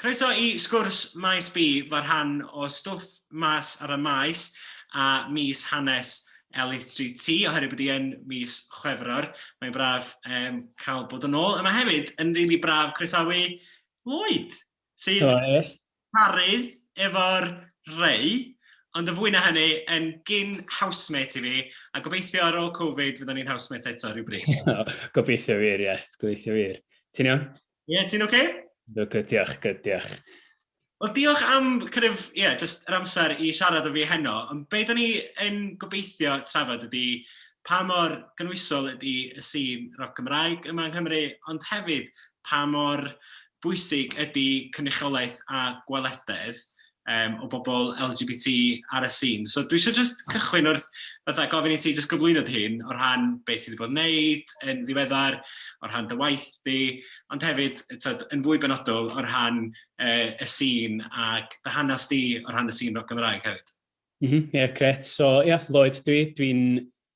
Croeso I sgwrs Maes B fy rhan o stwff mas ar y maes a mis hanes LGBT oherwydd bod I yn mis Chwefror. Mae'n braf cael bod yn ôl. A mae hefyd yn rili braf croesawu Lloyd sydd parydd efo'r rei, ond y fwy na hynny yn gyn housemate I fi, a gobeithio ar ôl Covid fyddwn ni'n housemate eto rhywbryd. Gobeithio wir, yes, gobeithio wir. Ti'n iawn? Ie, ti'n oce? Good, diolch. Wel, diolch am just yr amser I siarad o fi heno, ond be da ni yn gobeithio trafod ydy pa mor gynwysol ydy y sîn rock Gymraeg yma yng Nghymru, ond hefyd pa mor bwysig ydy cynrychiolaeth a gwelededd o bobl LGBT ar y sîn. So dwi eisiau just cychwyn wrth gofyn I ti just gyflwyno dy hun o'r rhan beth sydd wedi bod yn wneud yn ddiweddar, o'r rhan dy waith di, ond hefyd yn fwy benodol o'r rhan y sîn ac dy hanes di o'r rhan y sîn rock Gymraeg hefyd. Ie, gret. So, Lloyd, dwi'n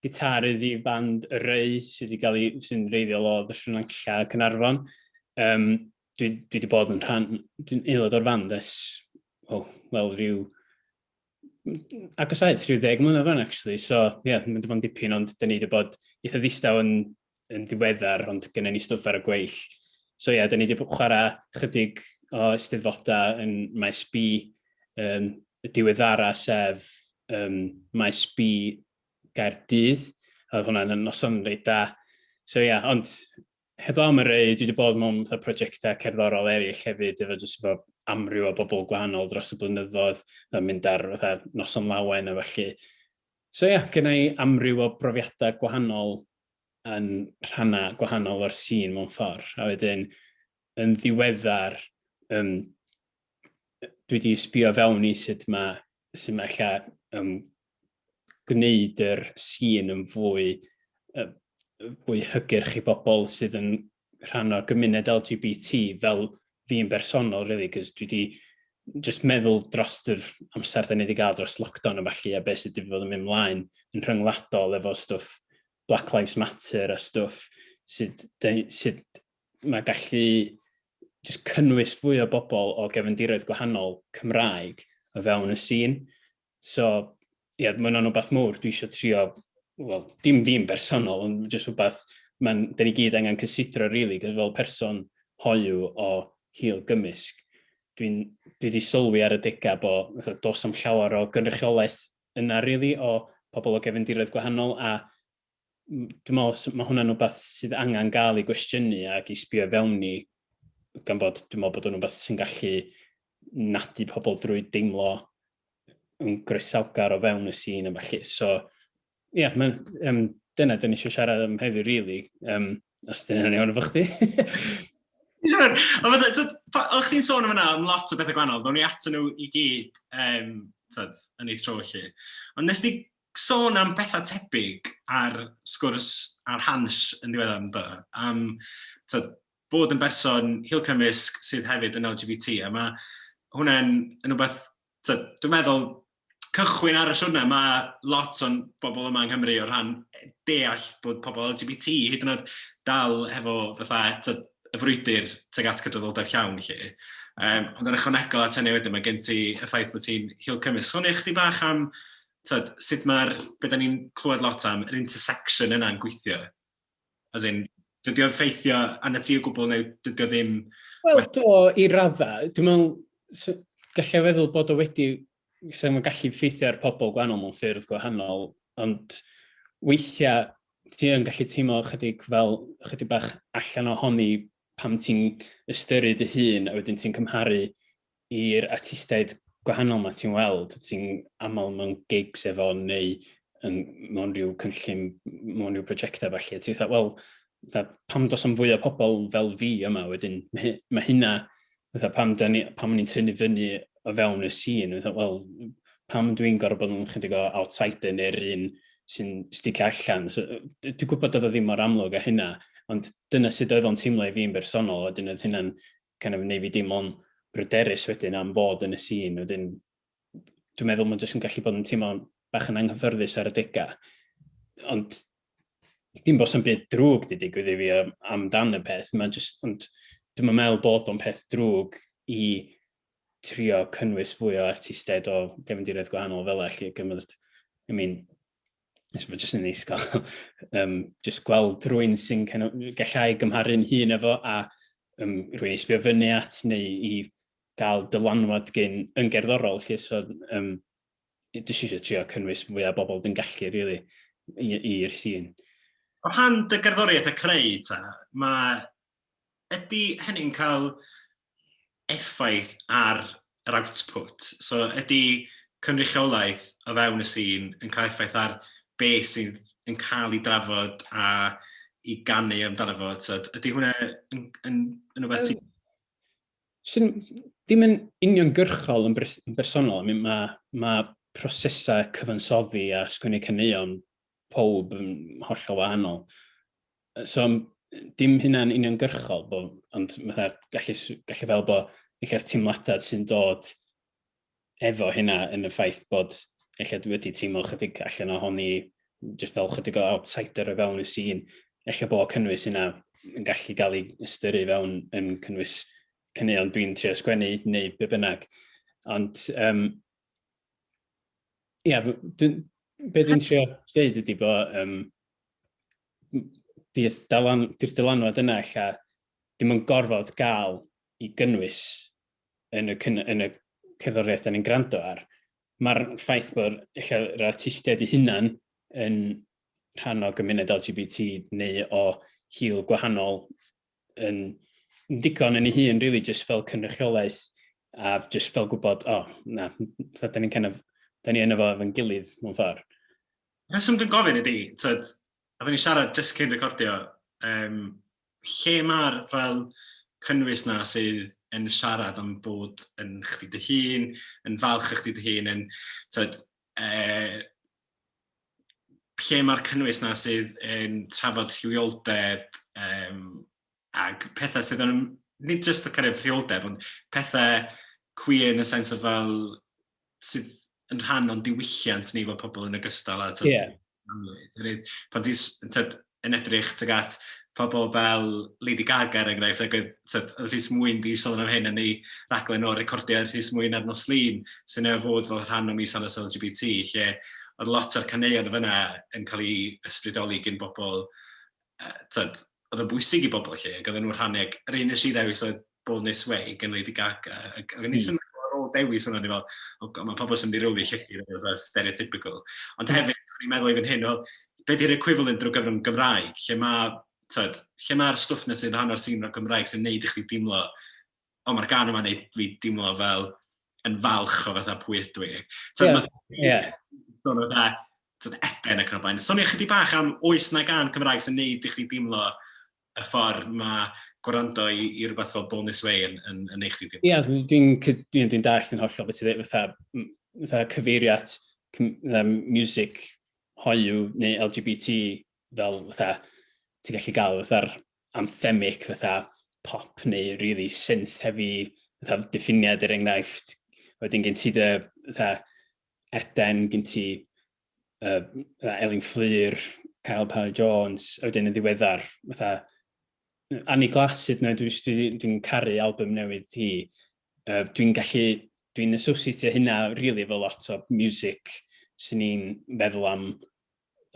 gitarydd I band Y Rei sy'n reiddiol o Sri Lanka Cynarfon. Dwi wedi bod yn dwi'n aelod o'r band rhyw agosau, rhyw 10 mlynedd o'n, actually. So, mae'n bod yn dipyn, ond dyn ni wedi bod eitha ddistaw yn ddiweddar, ond gennym ni stwff ar y gweill. So, dyn ni wedi chwarae chydig o eisteddfodau yn Maes B, y diweddara sef Maes B Gaerdydd. Oedd hwnna'n noson reit da. So, ond heblaw am Y Rei, dwi wedi bod mewn prosiectau cerddorol eraill hefyd, efo amryw o bobl gwahanol dros y blynyddoedd, mynd ar noson lawen a felly. So gen I amryw o brofiadau gwahanol yn rhannau gwahanol o'r sîn mewn ffordd. A wedyn, yn ddiweddar, dwi wedi sbio fewn I sut mae gwneud yr sîn yn fwy hygyrch I bobl sydd yn rhan o'r gymuned LGBT fel fi'n bersonol, really, cos dwi wedi just meddwl dros yr amser da ni wedi cael dros lockdown a falle a beth sydd wedi fod yn mynd mlaen yn rhyngwladol efo stwff Black Lives Matter a stwff sydd mae gallu just cynnwys fwy o bobl o gefndiroedd gwahanol Cymraeg o fewn y sîn. So, mae'n rhywbeth mwr dwi eisiau trio, dim fi'n bersonol, ond just rhywbeth da ni gyd angen cysidro, really, cos fel person hoyw o hil gymysg, dwi wedi sylwi ar y degau bod dos am llawer o gynrychiolaeth yna, really, o pobl o gefndiroedd gwahanol, a dwi'n meddwl mae hwnna'n rhywbeth sydd angen gael I gwestiynu ac I sbio fewn I, gan bod dwi'n meddwl bod yn rhywbeth sy'n gallu nadu pobl drwy deimlo yn groesawgar o fewn y sîn a felly. So, dyna dyn ni eisiau siarad am heddiw, really, os dyna'n iawn efo chdi. Siwr, oedd chdi'n sôn am yna am lot o bethau gwahanol, fewn ni ato nhw I gyd yn eich tro chi. Ond nes di sôn am bethau tebyg ar sgwrs ar hans yn ddiweddar am bod yn berson hil cymysg sydd hefyd yn LGBT, a mae hwnna'n rhywbeth, dwi'n meddwl, cychwyn ar y siwrna, mae lot o'n bobl yma yng Nghymru o rhan deall bod pobl LGBT hyd yn oed dal hefo y frwydr tuag at gydraddoldeb llawn I chi. Ond yn ychwanegol at hynny wedyn, mae gen ti y ffaith bod ti'n hil cymysg. Sôn eich di bach am sut beth da ni'n clywed lot am, yr intersection yna'n gweithio. As in, dydy o'n ffeithio anna ti o gwbl neu dydy o ddim... Wel, I raddau, dwi'n meddwl, gallai feddwl bod o wedi, sy'n gallu ffeithio ar pobl gwahanol mewn ffyrdd gwahanol, ond weithiau, ti'n gallu teimlo chydig bach allan ohoni pam ti'n ystyried dy hun a wedyn ti'n cymharu i'r artistiaid gwahanol ma ti'n weld. Ti'n aml mewn gigs efo neu mewn rhyw cynllun, mewn rhyw prosiectau falle. Ti'n dweud, pam dos am fwy o pobl fel fi yma wedyn, mae hynna, pam ni'n tynnu fyny o fewn y sîn, pam dwi'n gorfod bod yn chydig o outsider neu'r un sy'n sticio allan. Dwi'n gwybod oedd o ddim mor amlwg a hynna, ond dyna sydd oedd o'n teimlo I fi'n bersonol, a dyna oedd hynna'n neu fi dim ond bryderus wedyn am fod yn y sîn. Dwi'n meddwl mae'n jyst yn gallu bod yn teimlo bach yn anghyffyrddus ar y degau. Ond dim bod sy'n byd drwg di digwydd I fi amdan y peth, ond dwi'n meddwl bod o'n peth drwg I trio cynnwys fwy o artistedd o gefndiredd gwahanol fel allu gymryd. I mean, nes bod jyst yn neis gael just gweld rhywun sy'n gallai gymharu'n hun efo a rhywun i sbio fyny at neu i gael dylanwad gen yn gerddorol. So, dys eisiau trio cynnwys fwy o bobl yn gallu, really, i'r sy'n. O rhan dy gerddoriaeth a creu ta, ydy hynny'n cael effaith ar yr output? So ydy cynrychiolaeth o fewn y sy'n yn cael effaith ar be sydd yn cael ei drafod a i gannu amdano fo? So, ydy hwnna yn rhywbeth sy'n... Dim yn uniongyrchol yn bersonol. I mean, mae prosesau cyfansoddi a sgwennu caneuon pob yn hollol wahanol. So, dim hynna'n uniongyrchol, ond gallu fel bod eich teimladau sy'n dod efo hynna yn y ffaith bod eich dwi wedi teimlo chydig allan ohoni just fel chydig o outsider o fewn y scene. Eich bod cynnwys hynna yn gallu gael ei ystyru fewn yn cynnwys caneuon dwi'n trio sgwennu neu be bynnag. Ond, be dwi'n trio dweud ydy bod di'r dylanwad yna lla dim yn gorfod gael i gynnwys yn y cerddoriaeth da ni'n gwrando ar. Mae'r ffaith bod yr artistiaid eu hunan yn rhan o gymuned LGBT neu o hil gwahanol yn digon yn ei hun, really, just fel cynrychiolaeth a just fel gwybod, da ni yna fo efo'n gilydd mewn ffordd. Reswm dwi'n gofyn ydy, a dda ni siarad just cyn recordio, lle mae'r fel cynnwys na sydd yn siarad am bod yn chdi dy hun, yn falch chdi dy hun, lle mae'r cynnwys na sydd yn trafod rhywioldeb ac pethau sydd yn, nid just y cyrraedd rhywioldeb, ond pethau queer yn y sens o fel sydd yn rhan o'n diwylliant ni fel pobl yn ogystal. Pan ti'n edrych tuag at pobl fel Lady Gaga er enghraifft, oedd Rhys Mwyn di sôn am hyn yn ei raglen o recordio Rhys Mwyn ar nos Lun, sy'n ei fod fel rhan o mis anos LGBT, lle oedd lot o'r caneuon o fyna yn cael ei ysbrydoli gen bobl, oedd yn bwysig i bobl lle, ac oedd nhw'n rhannu, yr un nes i ddewis oedd Bonus Way gen Lady Gaga, ac oedd ni'n symud ar ôl dewis hwnna, mae pobl sy'n di rywli llygu, stereotypical. Ond hefyd, ni'n meddwl i fy'n hyn, be di'r equivalent drwy gyfrwng Gymraeg, lle mae'r stwff na sy'n rhan o'r sîn o'r Gymraeg sy'n neud i chdi dimlo, mae'r gan yma'n neud fi dimlo fel yn falch o fatha pwy ydw i. Sôn o Eden ac yn o blaen. Sôn i chydig bach am oes na gan Cymraeg sy'n neud i chdi dimlo y ffordd mae gwrando i rhywbeth fel Bonus Way yn neud chdi dimlo. Dwi'n dallt yn hollol beth i ddweud fatha cyfeiriad music hoiw neu LGBT fel fatha ti'n gallu gael fatha'r anthemic fatha pop neu really synth heavy fatha diffiniad enghraifft. Wedyn gen ti fatha Eden, gen ti Elin Fflyr, Kyle Powell Jones, a wedyn yn ddiweddar fatha Annie Glassyd, dwi'n caru album newydd hi. Dwi'n associatio hynna really efo lot o music sy'n ni'n meddwl am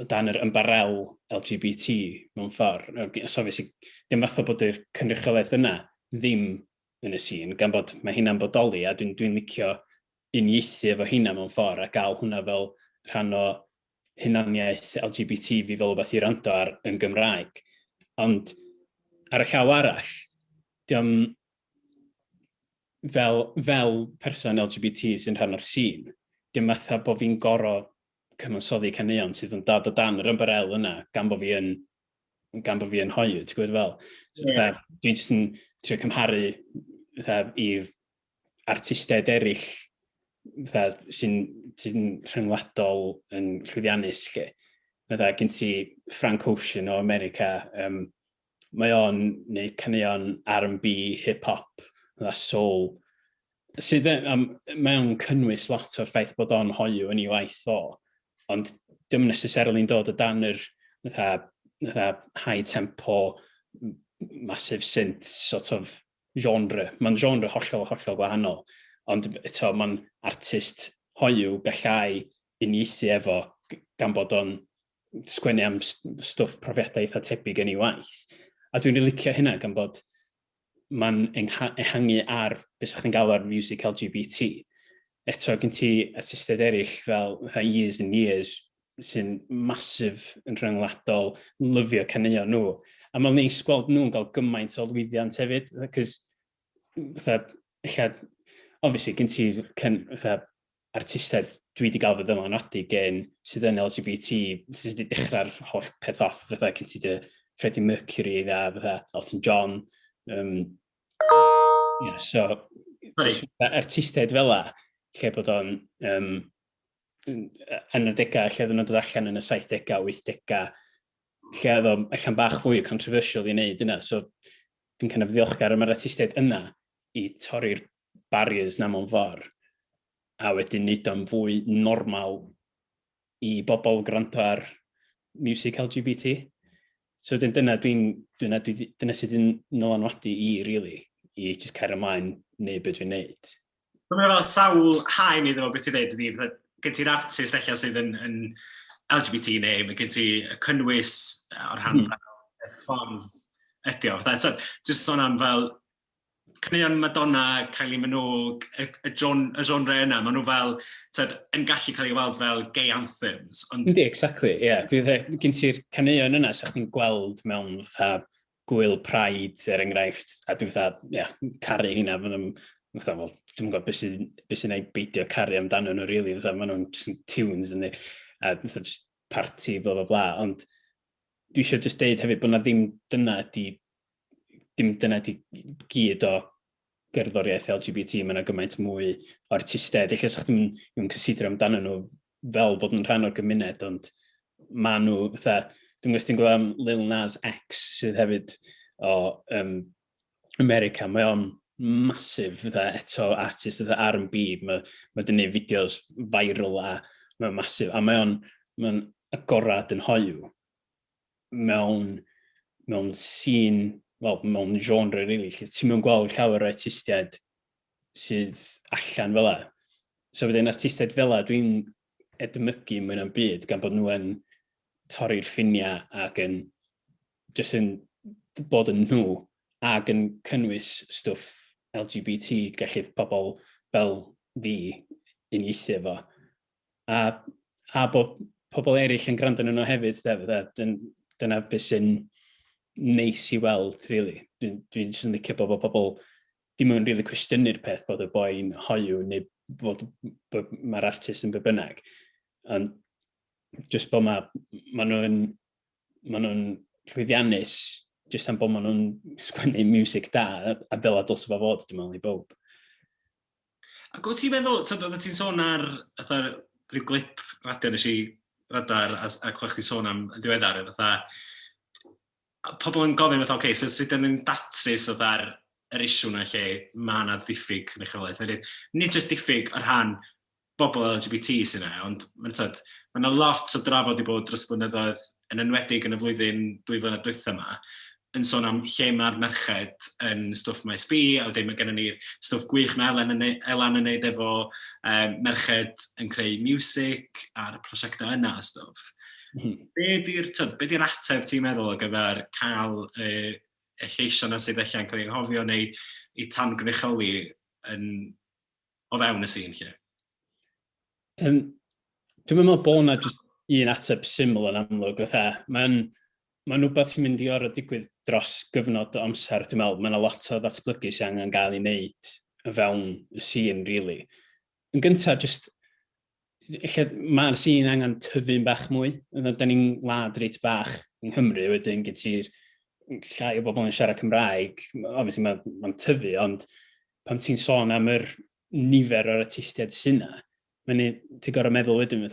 dan yr ymbarel LGBT mewn ffordd. So, dim fatha bod y cynrychiolaeth yna ddim yn y sîn, gan bod mae hynna'n bodoli, a dwi'n licio uniaethu efo hynna mewn ffordd, a gael hwnna fel rhan o hunaniaeth LGBT fi fel rhywbeth i rando ar yn Gymraeg. Ond ar y llaw arall, fel person LGBT sy'n rhan o'r sîn, dim fatha bod fi'n gorfod cyfansoddi caneuon sydd yn dod o dan yr ymbarel yna gan bod fi yn hoiw, ti'n gwybod fel? Dwi'n jyst yn trio cymharu i artistiaid eraill sy'n rhyngwladol yn llwyddiannus. Gen ti Frank Ocean o America, mae o'n neud caneuon R&B, hip-hop, soul, sydd mewn cynnwys lot o'r ffaith bod o'n hoiw yn ei waith o. Ond dim necessarily yn dod o dan yr high tempo, massive synth sort of genre. Mae'n genre hollol gwahanol. ond eto mae'n artist hoiw gallai uniaethu efo gan bod o'n sgwennu am stwff profiadau eitha tebyg yn ei waith. A dwi'n licio hynna gan bod mae'n ehangu ar beth sy'ch chi'n gael ar music LGBT. Eto, gen ti artistedd eraill fel Years and Years sy'n masif yn rhyngwladol, lyfio caneuon nhw. A mae'n neis gweld nhw'n cael gymaint o lwyddiant hefyd, cos obviously, gen ti artistedd dwi wedi gael fy ddylanwadu gen sydd yn LGBT, sydd wedi dechrau'r holl peth off, gen ti Freddie Mercury, Elton John. So, artistedd fel la, lle bod o'n yn y degau, lle oedd nhw'n dod allan yn y 70au, 80au, lle oedd o'n allan bach fwy controversial i wneud yna. So, dwi'n kind of ddiolchgar am yr artistedd yna i torri'r barriers na mewn ffordd, a wedyn nid o'n fwy normal i bobl gwrando ar music LGBT. So, dyna sydd yn nylanwadu i, really, i just cael ymlaen neu beth dwi'n neud. Mae'n fel sawl haen iddo beth ti'n dweud, gen ti'r artist eich sydd yn LGBT neu, mae gen ti y cynnwys o'r rhan y ffordd ydi o. Just sôn am fel caneuon Madonna, Kylie Minogue, y genre yna, maen nhw fel yn gallu cael ei weld fel gay anthems. Yndi, exactly, ie. Gen ti'r caneuon yna, sa'ch chi'n gweld mewn gwyl Pride, enghraifft, a dwi'n caru hynna, dwi'n gwybod beth sy'n ei beidio caru amdano nhw, really, maen nhw'n just tunes yn a party, bla bla bla, ond dwi eisiau just deud hefyd bod na ddim dyna di gyd o gerddoriaeth LGBT, mae yna gymaint mwy o artistedd, eich sa'ch ddim cysidro amdano nhw fel bod yn rhan o'r gymuned, ond mae nhw, dwi'n gwybod am Lil Nas X sydd hefyd o America, mae o'n masif, eto artist R&B, mae dyn ni fideos viral a mae'n masif, a mae'n agorad yn hoiw mewn sy'n, mewn genre, really, lle ti'n mewn gweld llawer o artistiaid sydd allan fel la. So wedyn artistiaid fel la, dwi'n edmygu mewn am byd gan bod nhw yn torri'r ffiniau ac yn bod yn nhw ac yn cynnwys stwff LGBT gallu pobl fel fi uniaethu efo. A bod pobl eraill yn gwrando nhw hefyd, dyna beth sy'n neis i weld, really. Dwi'n just licio bod pobl dim yn really cwestiynu'r peth bod y boi'n hoiw neu bod mae'r artist yn bynnag. Ond just bod ma nhw'n llwyddiannus just am bod ma nhw'n sgwennu music da a fel a dylse fo fod, dwi'n meddwl, i bob. Ac wyt ti'n meddwl, oedd ti'n sôn ar rhyw glip radio nes i radar a clywch chi sôn am ddiweddar, pobl yn gofyn okay, so sut yn datrys ar yr issue na lle mae yna diffyg yn eich welaeth. Nid jyst diffyg ar rhan bobl LGBT sy'n yna, ond mae yna lot o drafod i bod dros blynyddoedd yn enwedig yn y flwyddyn 2 flynedd diwethaf yma, yn sôn am lle mae'r merched yn stwff Maes B, a wedyn mae gennym ni'r stwff gwych mae Elan yn neud efo merched yn creu music a'r prosiectau yna a stwff. Be di'r ateb ti'n meddwl o gyfer cael y lleisio na sydd allan cael ei anghofio neu i tangrycholi o fewn y sîn lle? Dwi'n meddwl bod yna un ateb syml yn amlwg. Mae'n rhywbeth sy'n mynd i orfod digwydd dros gyfnod o amser. Dwi'n meddwl, mae yna lot o ddatblygu sy'n angen cael ei wneud o fewn y sîn, really. Yn gyntaf, mae'r sîn angen tyfu'n bach mwy. Da ni'n wlad reit bach yng Nghymru, wedyn gen ti'r llai o bobl yn siarad Cymraeg. Obviously, mae'n tyfu, ond pam ti'n sôn am yr nifer o'r artistiaid sy'n yna, ti'n gorfod meddwl wedyn,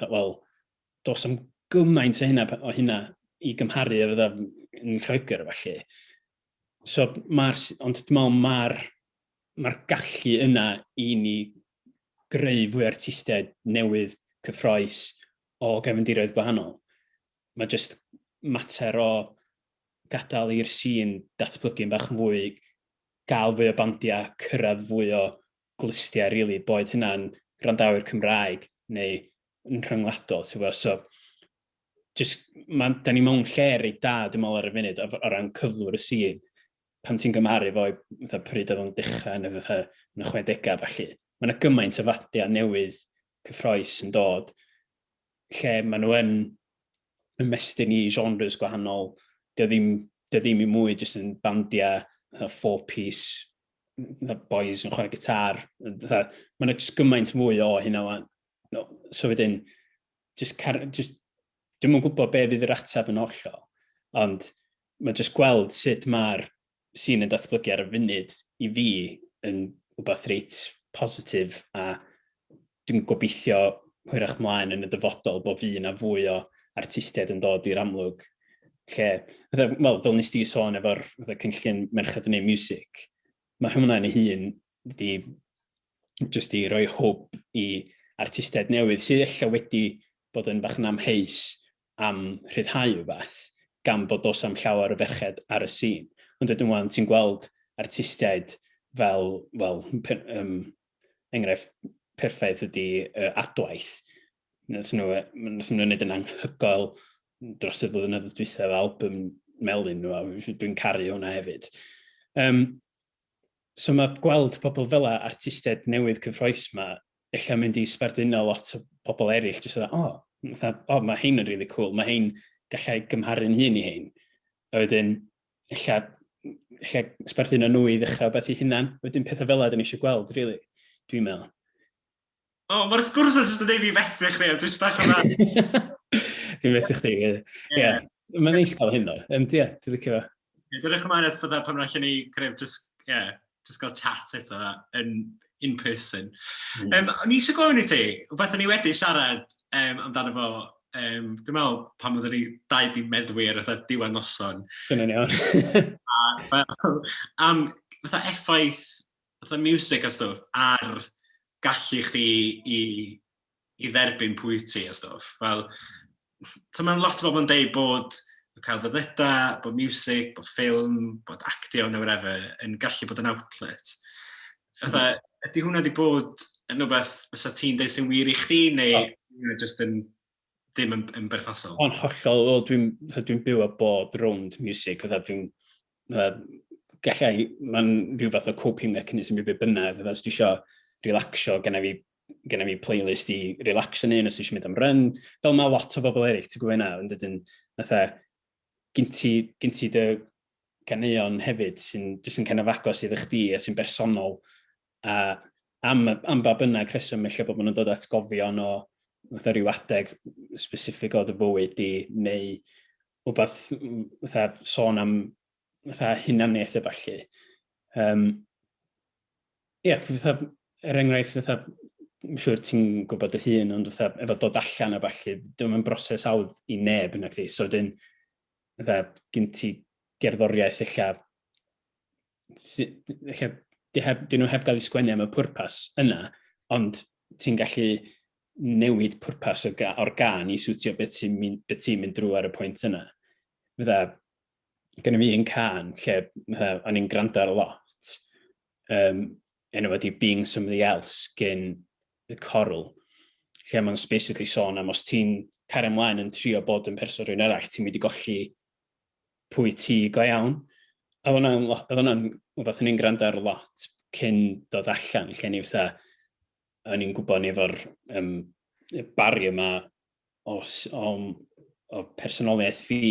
dos am gymaint o hynna i gymharu efo yn Lloegr felly. So, ond dwi'n meddwl mae'r gallu yna i ni greu fwy artistiaid newydd cyffroes o gefndiroedd gwahanol. Mae just mater o gadael i'r sîn datblygu'n bach yn fwy, gael fwy o bandiau, cyrraedd fwy o glystiau, really, boed hynna'n gwrandawyr Cymraeg neu yn rhyngwladol, so da ni mewn lle reit da, dwi'n meddwl ar y funud, o ran cyflwyr y sy'n, pan ti'n gymharu fo pryd oedd o'n dechrau yn y 60au, falle. Mae yna gymaint o fadiau newydd cyffroes yn dod, lle maen nhw yn ymestyn i genres gwahanol, dio ddim i mwy jyst yn bandiau four-piece, boys yn chwarae gitar. Mae yna jyst gymaint fwy o hynna wan. So wedyn, dwi'n yn gwybod be fydd yr ateb yn hollol, ond mae jyst gweld sut mae'r sy'n yn datblygu ar y funud i fi yn rhywbeth reit positif, a dwi'n gobeithio hwyrach mlaen yn y dyfodol bod fi yna fwy o artistiaid yn dod i'r amlwg. Fel nes di sôn efo'r cynllun merched yn ei music, mae hwnna'n ei hun just i roi hwb i artistiaid newydd sydd eich wedi bod yn bach yn amheus am rhyddhau o beth, gan bod os am llawer o ferched ar y sîn. Ond dydyn nhw'n ti'n gweld artistiaid fel, enghraifft perffaith ydy adwaith. Nes nhw'n gwneud yn anhygoel dros y flynyddoedd dwythaf album melyn nhw, a dwi'n caru hwnna hefyd. So mae gweld pobl fel artistiaid newydd cyffroes yma, eich mynd i sbardino lot o bobl eraill, jyst mae hein yn really cool, mae hein gallai gymharu'n hun i hein. A wedyn, eich sbardino nhw i ddechrau beth i hunan, wedyn pethau fel ydyn ni eisiau gweld, really, dwi'n meddwl. Mae'r sgwrs yn just yn ei fi fethu chdi, dwi'n bach yma. Dwi'n methu chdi, ie. Mae'n neis gael hyn o, ond ie, dwi'n licio fo. Dwi'n eich ymlaen at fydda pan rhaid ni gref just gael chat eto in person. O'n i eisiau gofyn i ti, rhywbeth o'n i wedi siarad amdano fo, dwi'n meddwl pan oedden ni dau di meddwyr fatha diwedd noson. Dyna'n iawn. Am fatha effaith, fatha music a stwff, ar gallu chdi i dderbyn pwy ti a stwff. Fel, so mae'n lot o bobl yn deud bod cael ddydda, bod music, bod ffilm, bod actio, neu whatever, yn gallu bod yn outlet. Ydy hwnna wedi bod yn rhywbeth fysa ti'n deud sy'n wir i chdi, neu just ddim yn berthnasol? Ond hollol, dwi'n byw a bod rownd music, mae'n rhyw fath o coping mechanism i be bynnag, os dwi eisiau relaxio, gen i playlist i relax yn un, os eisiau mynd am run, fel mae lot o bobl eraill, ti'n gwybod yna, ond ydyn, gyn ti dy ganeuon hefyd sy'n kind of agos iddo chdi a sy'n bersonol, a am ba bynnag reswm eich bod nhw'n dod at gofion o rhyw adeg specific o dy fywyd i, neu rhywbeth sôn am hunaniaeth y falle. Enghraifft, mae'n siŵr ti'n gwybod y hun, ond efo dod allan y falle, dwi'n broses awdd i neb yna chdi, so dyn gen ti gerddoriaeth dyn nhw heb gael ei sgwennu am y pwrpas yna, ond ti'n gallu newid pwrpas o'r gan i swtio beth ti'n mynd drwy ar y pwynt yna. Gen i fi yn can, lle o'n i'n gwrando ar a lot, enw wedi Being Somebody Else gen y Coral, lle mae'n basically sôn am os ti'n cario ymlaen yn trio bod yn person rhywun arall, ti'n mynd i golli pwy ti go iawn. A oedd hwnna'n rhywbeth o'n i'n gwrando ar lot cyn dod allan, lle ni o'n i'n gwybod ni efo'r bari yma o personoliaeth fi,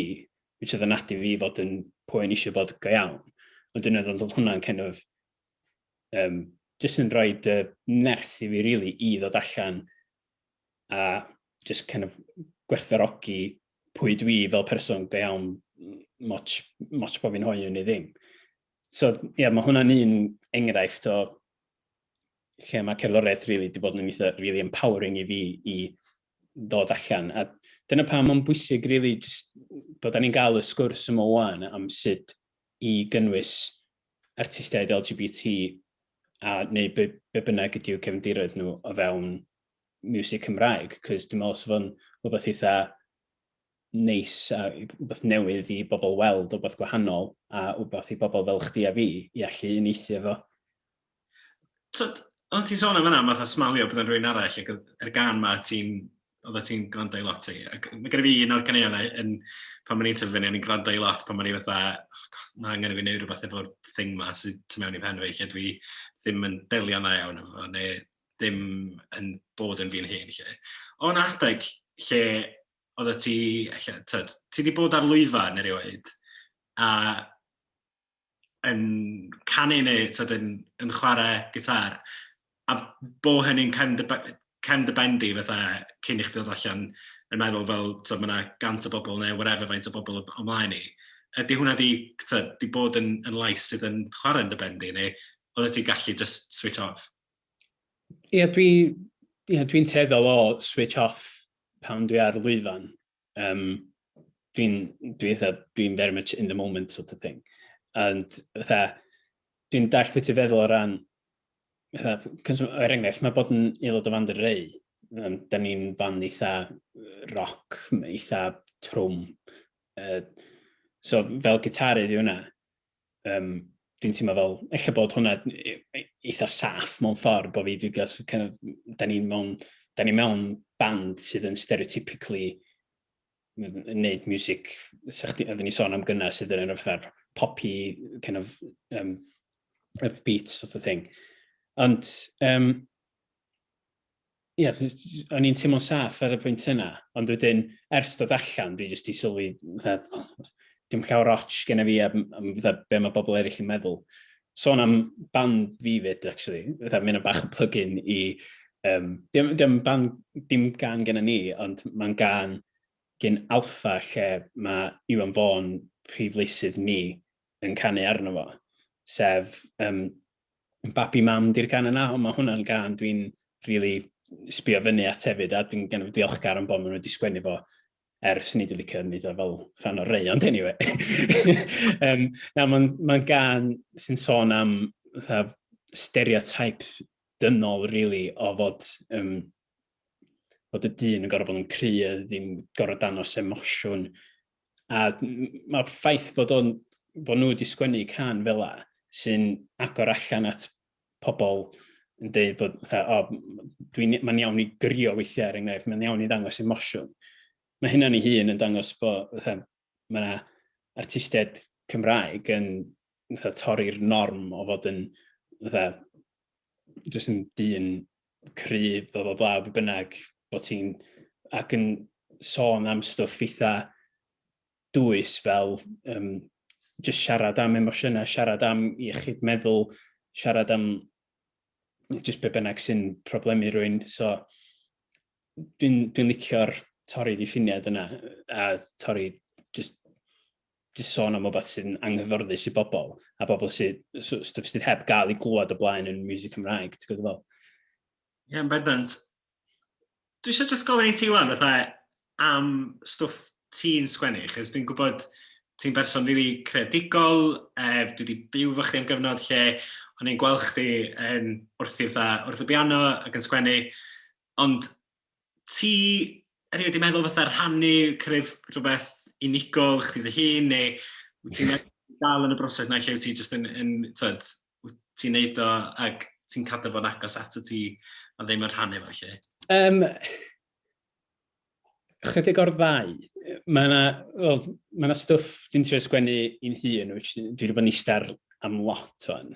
which oedd yn adi fi fod yn pwy yn eisiau bod go iawn. Ond dyna oedd hwnna'n kind of just yn rhoi nerth i fi really i ddod allan a just kind of gwerthfawrogi pwy dwi fel person go iawn moch bod fi'n hoiw neu ddim. So, mae hwnna'n un enghraifft o lle mae cerddoriaeth really wedi bod yn eitha really empowering i fi i ddod allan. A dyna pam mae'n bwysig really just bod ni'n gael y sgwrs yma wan am sut i gynnwys artistiaid LGBT a neu be bynnag ydy'w cefndiroedd nhw o fewn music Cymraeg, cos dwi'n meddwl sef yn rhywbeth eitha neis a rhywbeth newydd i bobl weld, rhywbeth gwahanol, a rhywbeth i bobl fel chdi a fi i allu unieithu efo. So, Ond ti'n sôn am yna, math o smalio bod yn rhywun arall, ac yr gan ma oedda ti'n gwrando i lot i. Ac mae gyda fi un o'r ganeuon pan ma'n i'n tyfu fyny, o'n i'n gwrando i lot pan ma'n i fatha, mae angen i fi wneud rhywbeth efo'r thing ma sydd tu mewn i pen fi, lle dwi ddim yn delio na iawn efo, neu ddim yn bod yn fi'n hun. O'n adeg lle oedda ti wedi bod ar lwyfan erioed, a yn canu neu yn chwarae gitar, a bo hynny'n cefn dy bendi fatha cyn i chdi ddod allan yn meddwl fel mae yna gant o bobl neu whatever faint o bobl ymlaen i. Ydy hwnna di bod yn lais sydd yn chwarae yn dy bendi, neu oedd ti gallu just switch off? Ie, dwi'n teddol o switch off pan dwi ar lwyfan. Dwi'n very much in the moment sort of thing. And dwi'n dall beth i feddwl o ran, er enghraifft, mae bod yn aelod o Fan der Rei, da ni'n fan eitha rock, eitha trwm. So fel gitarydd i hwnna, dwi'n teimlo fel, eich bod hwnna eitha saff mewn ffordd, bod fi dwi'n gael, da ni mewn band sydd yn stereotypically wneud music, oedden ni sôn am gyna sydd yn fatha'r poppy, kind of upbeat sort of thing. Ond, o'n i'n teimlo'n saff ar y pwynt yna, ond wedyn, ers dod allan, dwi jyst i sylwi, dim llawer roch gen i fi am be mae bobl eraill yn meddwl. Sôn am band fi fyd, actually, mynd yn bach o plug-in i, dim gan gen ni, ond mae'n gan gen Alpha lle mae Iwan Fawn prifleisydd ni yn canu arno fo, sef Babi Mam di'r gan yna, ond mae hwnna'n gan dwi'n really sbio fyny at hefyd, a dwi'n diolchgar am bod maen nhw wedi sgwennu fo ers ni wedi licio ni fel rhan o'r rei, ond anyway. Mae'n gan sy'n sôn am stereotype dynol, really, o fod y dyn yn gorfod bod yn cryf, ddim gorfod danos emosiwn. A mae'r ffaith bod nhw wedi sgwennu can fel la, sy'n agor allan at pobl yn dweud bod mae'n iawn i grio weithiau er enghraifft, mae'n iawn i ddangos emosiwn. Mae hynna'n ei hun yn dangos bod mae yna artistiaid Cymraeg yn torri'r norm o fod yn jyst yn dyn cryf, bla bla bla, bynnag, bod ti'n ac yn sôn am stwff eitha dwys fel just siarad am emosiynau, siarad am iechyd meddwl, siarad am just be bynnag sy'n problemu rhywun. So, dwi'n licio'r torri diffiniad yna, a torri just sôn am rhywbeth sy'n anghyfforddus i bobl, a bobl stwff sydd heb gael i glwad o blaen yn music Cymraeg, ti'n gwybod fel? Ie, yn bendant. Dwi eisiau just gofyn i ti wan, am stwff ti'n sgwennu, chos dwi'n gwybod ti'n berson really creadigol, dwi wedi byw fo chdi am gyfnod lle o'n i'n gweld chdi wrth y piano ac yn sgwennu, ond ti erioed wedi meddwl fatha rhannu rhywbeth unigol chdi dy hun, neu ti'n dal yn y broses na lle wyt ti jyst ti'n neud o ac ti'n cadw fo'n agos at y ti a ddim yn rhannu fo lle? Chydig o'r ddau. Mae yna stwff dwi'n trio sgwennu i'n hun, dwi wedi bod yn eistedd am lot o'n.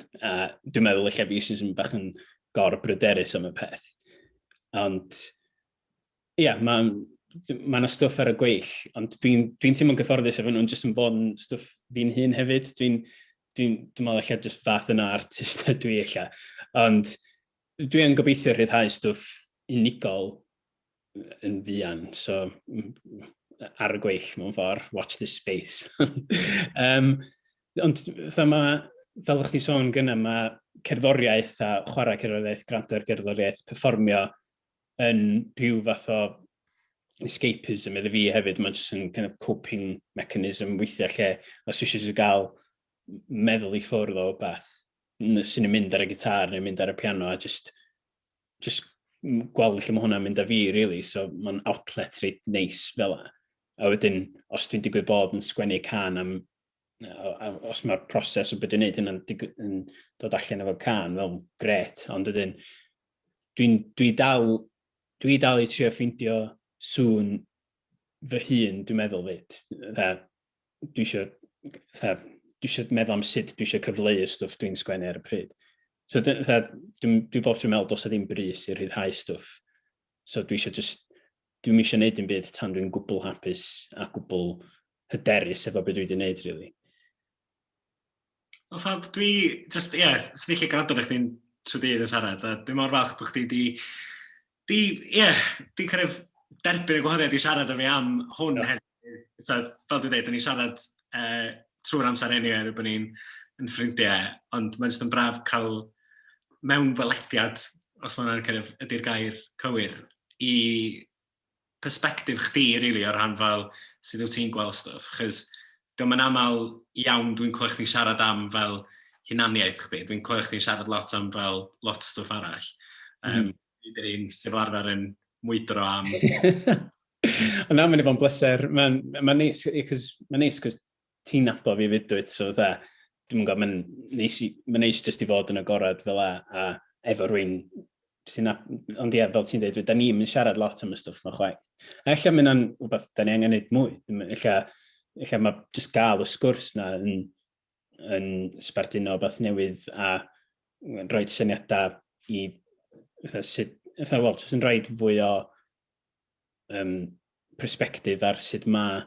Dwi'n meddwl eich fi sy'n bach yn gor-bryderus am y peth. Ond, ia, mae yna stwff ar y gweill, ond dwi'n teimlo'n gyfforddus efo nhw'n jyst yn bod yn stwff fi'n hun hefyd. Dwi'n meddwl eich just fath yna artist ydw i eich. Ond dwi'n gobeithio rhyddhau stwff unigol yn fian, so ar y gweill mewn ffordd, watch this space. Ond fel ych chi sôn gyna, mae cerddoriaeth a chwarae cerddoriaeth, gwrando ar gerddoriaeth, perfformio yn rhyw fath o escapism iddo fi hefyd. Mae'n just yn kind of coping mechanism weithiau lle os eisiau gael meddwl i ffwrdd o beth sy'n mynd ar y gitar neu mynd ar y piano a just gweld lle mae hwnna'n mynd â fi, really. So mae'n outlet reit neis fel yna. A wedyn, os dwi'n digwydd bod yn sgwennu can os mae'r proses o beth dwi'n neud yn dod allan efo can, fel gret. Ond wedyn, dwi dal i trio ffeindio sŵn fy hun, dwi'n meddwl fyd. Dwi eisiau meddwl am sut dwi eisiau cyfleu y stwff dwi'n sgwennu ar y pryd. So, dwi bob dwi'n meddwl dos a ddim brys i rhyddhau stwff. So, dwi'n eisiau neud yn byd tan dwi'n gwbl hapus a gwbl hyderus efo beth dwi wedi neud, really. O, Fab, sy'n eich gwrando na chdi'n trwy dydd yn siarad, a dwi'n mor falch bod chdi di derbyn y gwahoddiad i siarad â fi am hwn hefyd. Fel dwi'n dweud, ni'n siarad trwy'r amser anyway, bod ni'n ffrindiau, ond mae'n just yn braf cael mewnwelediad, os mae'n ydy'r gair cywir, i perspektif chdi, really, o ran fel sydd wyt ti'n gweld stwff. Chos dwi'n mynd aml iawn dwi'n clywed chdi'n siarad am fel hunaniaeth chdi. Dwi'n clywed chdi'n siarad lot am fel lot o stwff arall. Ydy'r un sydd fel arfer yn mwydro am... Ond na, mae'n efo'n bleser. Mae'n neis, cos ti'n nabo fi fydwyd, so dwi'n gwybod, mae'n neis jyst i fod yn agorad fel a efo rwy'n... Ond ie, fel ti'n dweud, da ni'n siarad lot am y stwff yma chwaith. A eich mynd yn rhywbeth, da ni angen neud mwy. Eich mae jyst gael y sgwrs na yn sbarduno beth newydd a rhoi syniadau i jyst yn rhoi fwy o perspektif ar sut mae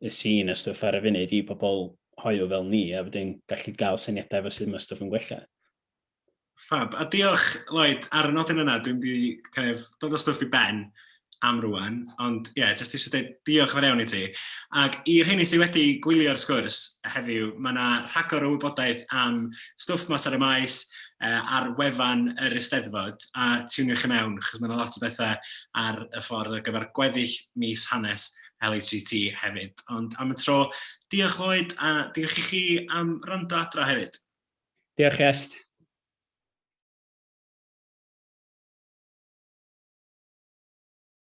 y sy'n a stwff ar y funud i bobl hoiw fel ni, a wedyn gallu gael syniadau efo sut mae stwff yn gwella. Fab. A diolch, Lloyd, ar y nodyn yna, dwi'n wedi dod o stwff i ben am rwan, ond jyst eisiau dweud diolch fawr iawn i ti. Ac i'r hynny sydd wedi gwylio'r sgwrs heddiw, mae yna rhagor o wybodaeth am stwff mas ar y maes, ar wefan yr Eisteddfod, a tiwniwch i mewn, achos mae yna lot o bethau ar y ffordd ar gyfer gweddill mis hanes LGBT hefyd. Ond am y tro, diolch Lloyd, a diolch i chi am rando adra hefyd. Diolch, Iest.